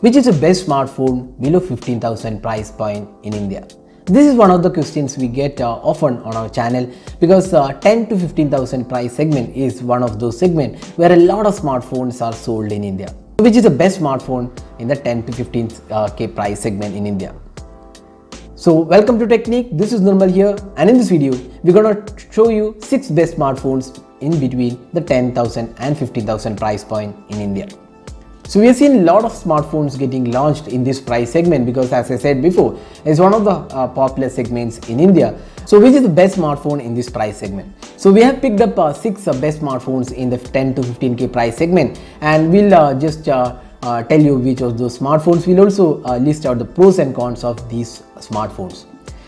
Which is the best smartphone below 15,000 price point in India? This is one of the questions we get often on our channel because 10 to 15,000 price segment is one of those segments where a lot of smartphones are sold in India. Which is the best smartphone in the 10 to 15k price segment in India? So welcome to Technique, this is Nirmal here, and in this video we're gonna show you 6 best smartphones in between the 10,000 and 15,000 price point in India. So we have seen a lot of smartphones getting launched in this price segment because, as I said before, it's one of the popular segments in India. So which is the best smartphone in this price segment? So we have picked up 6 best smartphones in the 10 to 15k price segment, and we'll just tell you which of those smartphones. We'll also list out the pros and cons of these smartphones.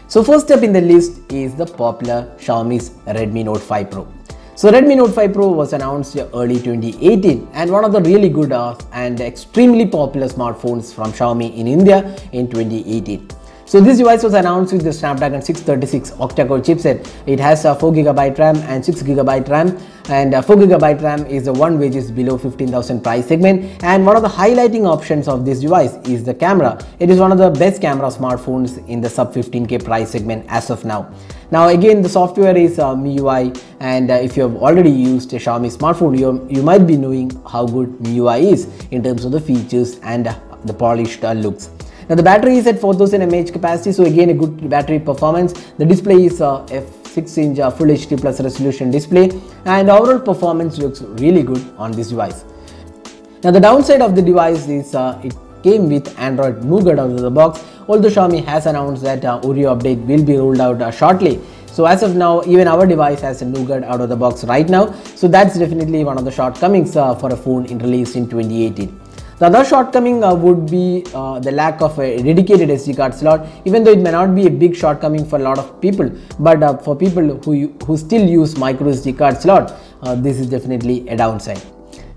So first up in the list is the popular Xiaomi's Redmi Note 5 Pro. So Redmi Note 5 Pro was announced early 2018 and one of the really good and extremely popular smartphones from Xiaomi in India in 2018. So this device was announced with the Snapdragon 636 octa-core chipset. It has 4GB RAM and 6GB RAM, and 4GB RAM is the one which is below 15,000 price segment. And one of the highlighting options of this device is the camera. It is one of the best camera smartphones in the sub 15k price segment as of now. Now again, the software is MIUI, and if you have already used a Xiaomi smartphone, you might be knowing how good MIUI is in terms of the features and the polished looks. Now the battery is at 4000 mAh capacity, so again a good battery performance. The display is a 6-inch Full HD Plus resolution display, and overall performance looks really good on this device. Now the downside of the device is it came with Android Nougat out of the box, although Xiaomi has announced that Oreo update will be rolled out shortly. So as of now, even our device has a Nougat out of the box right now, so that's definitely one of the shortcomings for a phone released in 2018. The other shortcoming would be the lack of a dedicated SD card slot, even though it may not be a big shortcoming for a lot of people, but for people who still use micro SD card slot, this is definitely a downside.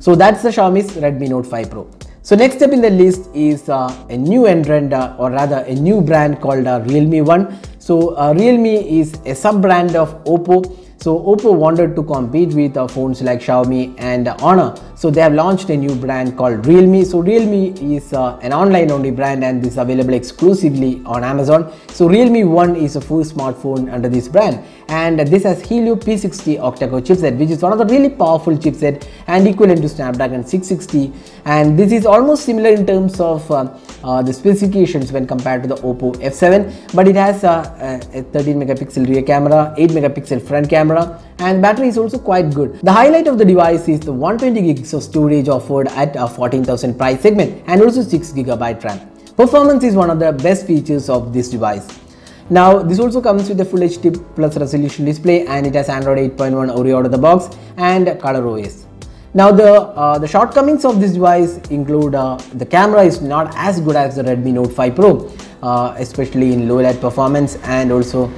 So that's the Xiaomi's Redmi Note 5 Pro. So next up in the list is a new entrant, or rather a new brand called Realme One. So Realme is a sub-brand of Oppo. So Oppo wanted to compete with phones like Xiaomi and Honor. So they have launched a new brand called Realme. So Realme is an online only brand, and this is available exclusively on Amazon. So Realme One is a full smartphone under this brand, and this has Helio P60 octa-core chipset, which is one of the really powerful chipset and equivalent to Snapdragon 660. And this is almost similar in terms of the specifications when compared to the Oppo F7, but it has a 13 megapixel rear camera, 8 megapixel front camera, and battery is also quite good. The highlight of the device is the 120 gigs of storage offered at a 14,000 price segment, and also 6GB RAM. Performance is one of the best features of this device. Now this also comes with a Full HD Plus resolution display, and it has Android 8.1 Oreo out of the box and ColorOS. Now the shortcomings of this device include the camera is not as good as the Redmi Note 5 Pro, especially in low light performance, and also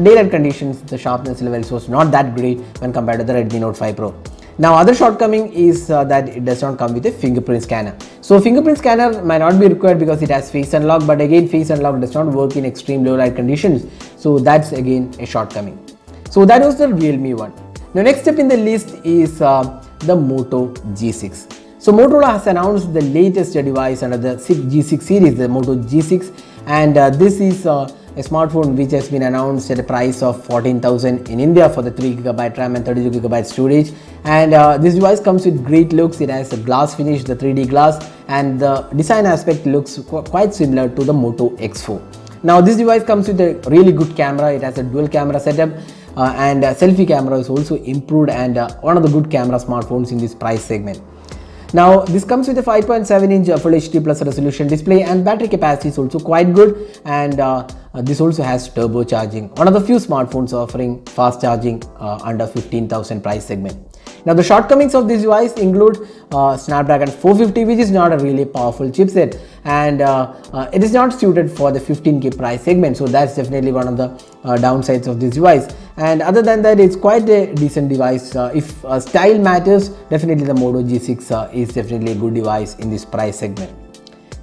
daylight conditions, the sharpness levels was not that great when compared to the Redmi Note 5 Pro. Now other shortcoming is that it does not come with a fingerprint scanner. So fingerprint scanner might not be required because it has face unlock, but again face unlock does not work in extreme low light conditions, so that's again a shortcoming. So that was the Realme One. Now next step in the list is the Moto G6. So Motorola has announced the latest device under the G6 series, the Moto G6, and this is a smartphone which has been announced at a price of 14,000 in India for the 3GB RAM and 32GB storage. And this device comes with great looks. It has a glass finish, the 3D glass, and the design aspect looks quite similar to the Moto X4. Now this device comes with a really good camera. It has a dual camera setup, and selfie camera is also improved, and one of the good camera smartphones in this price segment. Now this comes with a 5.7-inch Full HD Plus resolution display, and battery capacity is also quite good, and this also has turbo charging, one of the few smartphones offering fast charging under 15,000 price segment. Now the shortcomings of this device include Snapdragon 450, which is not a really powerful chipset, and it is not suited for the 15k price segment, so that's definitely one of the downsides of this device. And other than that, it's quite a decent device. If style matters, definitely the Moto G6 is definitely a good device in this price segment.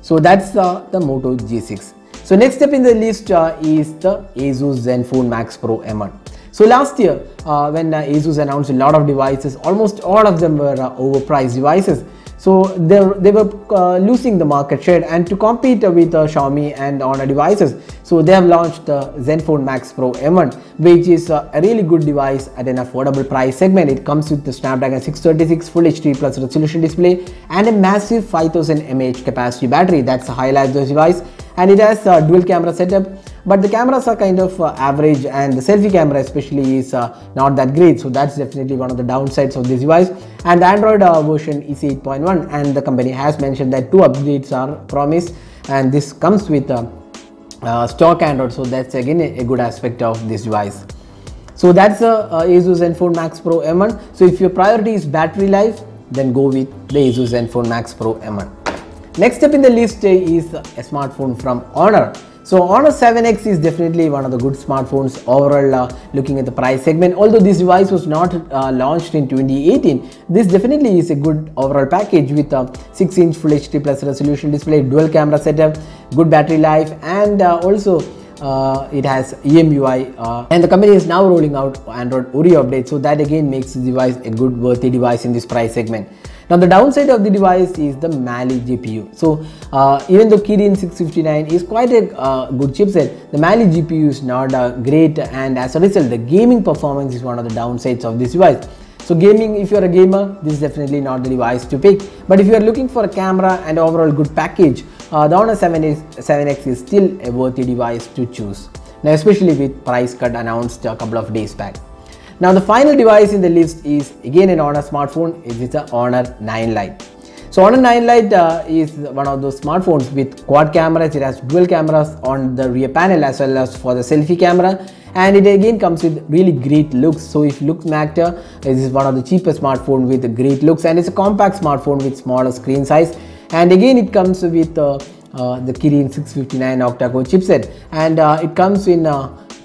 So that's the Moto G6. So next step in the list is the Asus Zenfone Max Pro M1. So last year when Asus announced a lot of devices, almost all of them were overpriced devices. So they were losing the market share, and to compete with Xiaomi and Honor devices, so they have launched the Zenfone Max Pro M1, which is a really good device at an affordable price segment. It comes with the Snapdragon 636 Full HD Plus resolution display and a massive 5000 mAh capacity battery. That's the highlight of this device, and it has a dual camera setup. But the cameras are kind of average, and the selfie camera especially is not that great. So that's definitely one of the downsides of this device. And the Android version is 8.1, and the company has mentioned that 2 updates are promised, and this comes with stock Android. So that's again a good aspect of this device. So that's the Asus Zenfone Max Pro M1. So if your priority is battery life, then go with the Asus Zenfone Max Pro M1. Next up in the list is a smartphone from Honor. So Honor 7X is definitely one of the good smartphones overall, looking at the price segment. Although this device was not launched in 2018, this definitely is a good overall package with a 6-inch Full HD Plus resolution display, dual camera setup, good battery life, and also it has EMUI, and the company is now rolling out Android Oreo update. So that again makes the device a good worthy device in this price segment. Now the downside of the device is the Mali GPU. So even though Kirin 659 is quite a good chipset, the Mali GPU is not great, and as a result the gaming performance is one of the downsides of this device. So gaming, if you are a gamer, this is definitely not the device to pick. But if you are looking for a camera and overall good package, the Honor 7X is still a worthy device to choose. Now especially with price cut announced a couple of days back. Now the final device in the list is again an Honor smartphone. It is a Honor 9 Lite. So Honor 9 Lite is one of those smartphones with quad cameras. It has dual cameras on the rear panel as well as for the selfie camera, and it again comes with really great looks. So if looks matter, this is one of the cheapest smartphone with great looks, and it's a compact smartphone with smaller screen size. And again it comes with the Kirin 659 octa-core chipset, and it comes in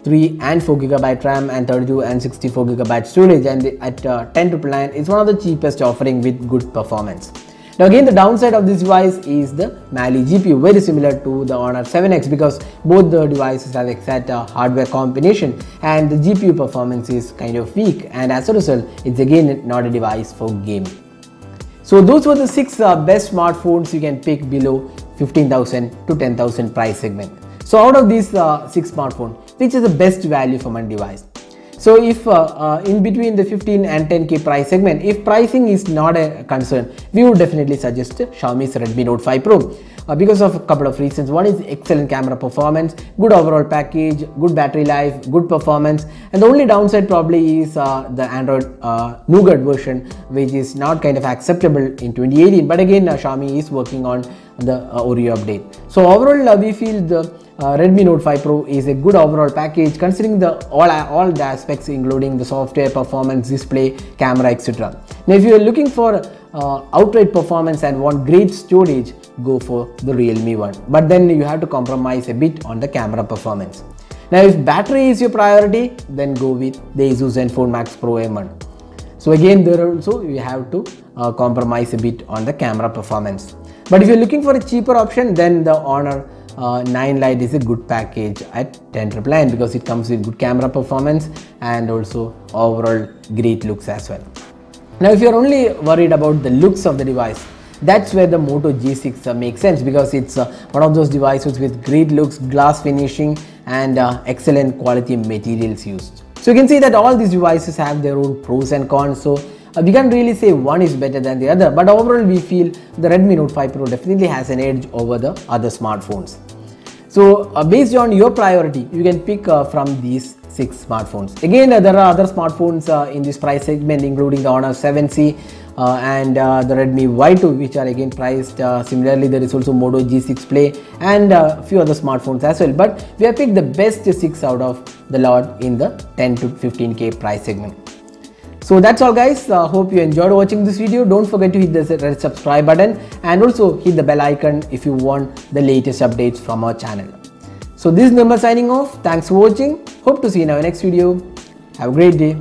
3 and 4 GB RAM and 32 and 64 GB storage, and at 10,999 it's one of the cheapest offering with good performance. Now again the downside of this device is the Mali GPU, very similar to the Honor 7X, because both the devices have exact hardware combination, and the GPU performance is kind of weak, and as a result it's again not a device for gaming. So those were the 6 best smartphones you can pick below 15,000 to 10,000 price segment. So out of these 6 smartphones, which is the best value for money device? So if in between the 15 and 10k price segment, if pricing is not a concern, we would definitely suggest Xiaomi's Redmi Note 5 Pro because of a couple of reasons. One is excellent camera performance, good overall package, good battery life, good performance, and the only downside probably is the Android Nougat version, which is not kind of acceptable in 2018. But again, Xiaomi is working on the Oreo update. So overall, we feel the Redmi Note 5 Pro is a good overall package considering all the aspects, including the software, performance, display, camera, etc. Now if you are looking for outright performance and want great storage, go for the Realme one, but then you have to compromise a bit on the camera performance. Now if battery is your priority, then go with the Asus Zenfone Max Pro M1. So again there also you have to compromise a bit on the camera performance. But if you're looking for a cheaper option, then the Honor 9 Lite is a good package at 10,999 because it comes with good camera performance and also overall great looks as well. Now if you're only worried about the looks of the device, that's where the Moto G6 makes sense, because it's one of those devices with great looks, glass finishing, and excellent quality materials used. So you can see that all these devices have their own pros and cons. So we can't really say one is better than the other, but overall we feel the Redmi Note 5 Pro definitely has an edge over the other smartphones. So based on your priority, you can pick from these 6 smartphones. Again, there are other smartphones in this price segment, including the Honor 7C and the Redmi Y2, which are again priced similarly. There is also Moto G6 Play and a few other smartphones as well, but we have picked the best 6 out of the lot in the 10 to 15k price segment. So that's all guys, hope you enjoyed watching this video. Don't forget to hit the red subscribe button and also hit the bell icon if you want the latest updates from our channel. So this is Nirmal signing off. Thanks for watching. Hope to see you in our next video. Have a great day.